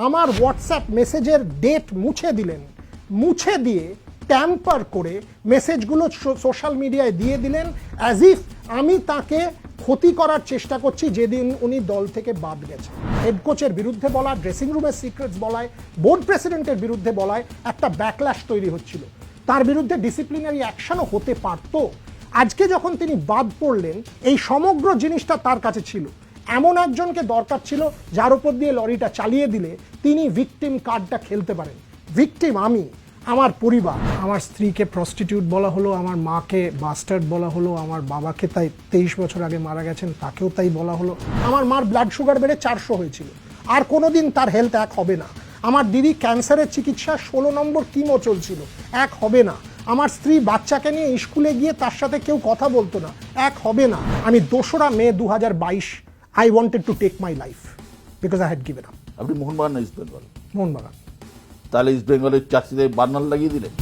আমার হোয়াটসঅ্যাপ মেসেজের ডেট মুছে দিলেন, মুছে দিয়ে ট্যাম্পার করে মেসেজগুলো সোশ্যাল মিডিয়ায় দিয়ে দিলেন অ্যাজ ইফ আমি তাকে ক্ষতি করার চেষ্টা করছি যেদিন উনি দল থেকে বাদ গেছে। হেড কোচের বিরুদ্ধে বলা, ড্রেসিং রুমের সিক্রেটস বলায়, বোর্ড প্রেসিডেন্টের বিরুদ্ধে বলায় একটা ব্যাকল্যাশ তৈরি হচ্ছিল। তার বিরুদ্ধে ডিসিপ্লিনারি অ্যাকশনও হতে পারত। আজকে যখন তিনি বাদ পড়লেন, এই সমগ্র জিনিসটা তার কাছে ছিল। এমন একজনকে দরকার ছিল যার উপর দিয়ে লরিটা চালিয়ে দিলে তিনি ভিকটিম কার্ডটা খেলতে পারেন। ভিকটিম আমি, আমার পরিবার, আমার স্ত্রীকে প্রস্টিটিউট বলা হলো, আমার মাকে বাস্টার্ড বলা হলো, আমার বাবাকে তাই 23 বছর আগে মারা গেছেন তাকেও তাই বলা হলো, আমার মার ব্লাড সুগার বেড়ে 400 হয়েছিল, আর কোনোদিন তার হেলথ এক হবে না, আমার দিদি ক্যান্সারের চিকিৎসা 16 নম্বর কিমো চলছিল, এক হবে না, আমার স্ত্রী বাচ্চাকে নিয়ে স্কুলে গিয়ে তার সাথে কেউ কথা বলতো না, এক হবে না। আমি 2রা মে 2022 I wanted to take my life because I had given up. আপনি মোহনবাগান না ইস্ট বেঙ্গল? মোহনবাগান। তাহলে ইস্ট বেঙ্গলের চাকরিতে বার্নার লাগিয়ে দিলেন।